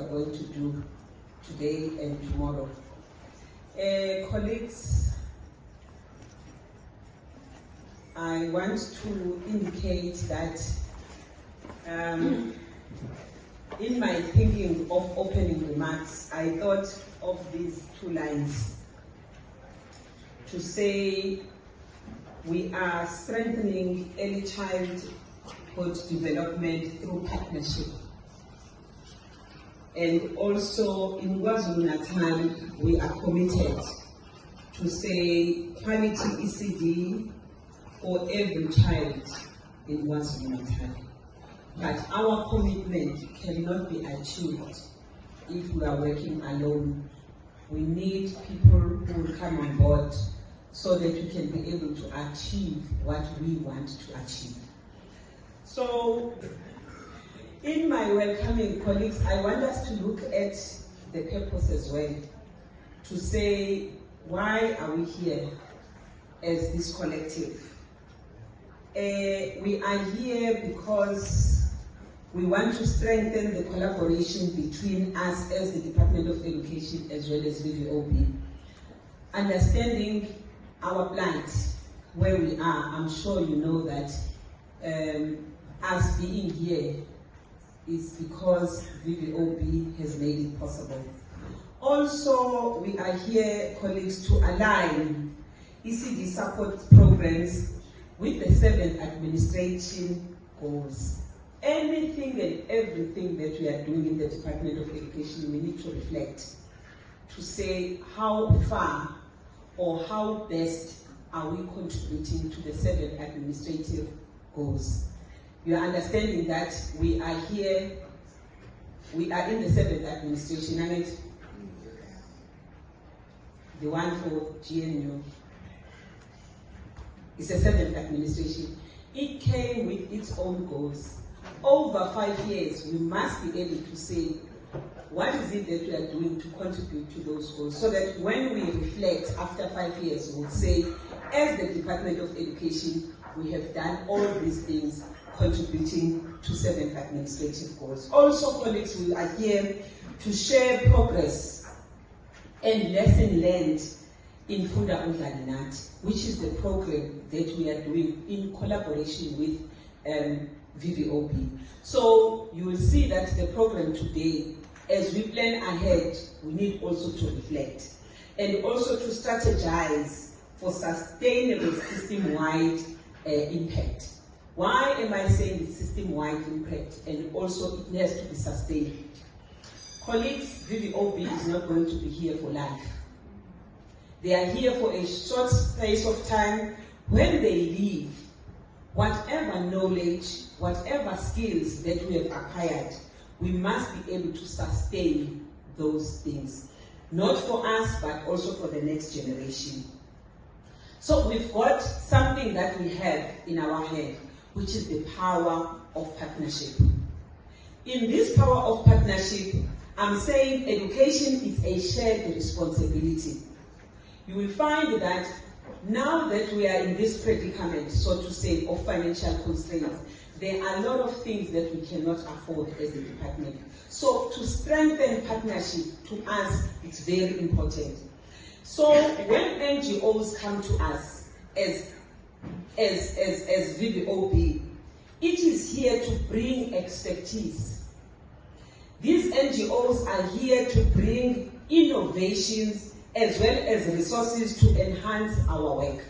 are going to do today and tomorrow. Colleagues, I want to indicate that in my thinking of opening remarks, I thought of these two lines to say we are strengthening early childhood development through partnership. And also in KwaZulu-Natal, we are committed to say quality ECD for every child in KwaZulu-Natal. But our commitment cannot be achieved if we are working alone. We need people who will come on board so that we can be able to achieve what we want to achieve. So, in my welcoming colleagues, I want us to look at the purpose as well, to say, why are we here as this collective? We are here because we want to strengthen the collaboration between us as the Department of Education as well as VVOB. Understanding our plight, where we are, I'm sure you know that us being here is because VVOB has made it possible. Also, we are here, colleagues, to align ECD support programs with the 7 administration goals. Anything and everything that we are doing in the Department of Education, we need to reflect to say how far or how best are we contributing to the 7 administrative goals. You are understanding that we are here, we are in the 7th administration, and it's the one for GNU. It's a 7th administration. It came with its own goals. Over 5 years, we must be able to say, what is it that we are doing to contribute to those goals? So that when we reflect after 5 years, we'll say, as the Department of Education, we have done all these things contributing to 7 administrative goals. Also, colleagues, we are here to share progress and lesson learned in Funda Udlale Nathi, which is the program that we are doing in collaboration with VVOB. So you will see that the program today, as we plan ahead, we need also to reflect and also to strategize for sustainable system-wide impact. Why am I saying it's system-wide impact? And also it has to be sustained. Colleagues, VVOB is not going to be here for life. They are here for a short space of time. When they leave, whatever knowledge, whatever skills that we have acquired, we must be able to sustain those things. Not for us, but also for the next generation. So we've got something that we have in our head, which is the power of partnership. In this power of partnership, I'm saying education is a shared responsibility. You will find that now that we are in this predicament, so to say, of financial constraints, there are a lot of things that we cannot afford as a department. So to strengthen partnership, to us, it's very important. So when NGOs come to us as VVOB, it is here to bring expertise. These NGOs are here to bring innovations as well as resources to enhance our work.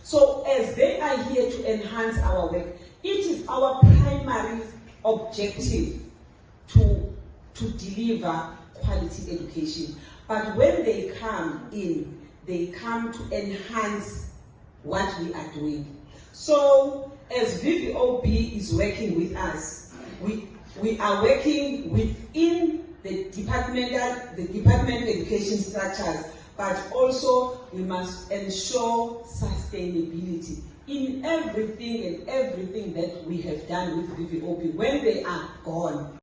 So as they are here to enhance our work, it is our primary objective to deliver quality education. But when they come in, they come to enhance what we are doing. So as VVOB is working with us, we are working within the department education structures, but also we must ensure sustainability in everything that we have done with VVOB. When they are gone,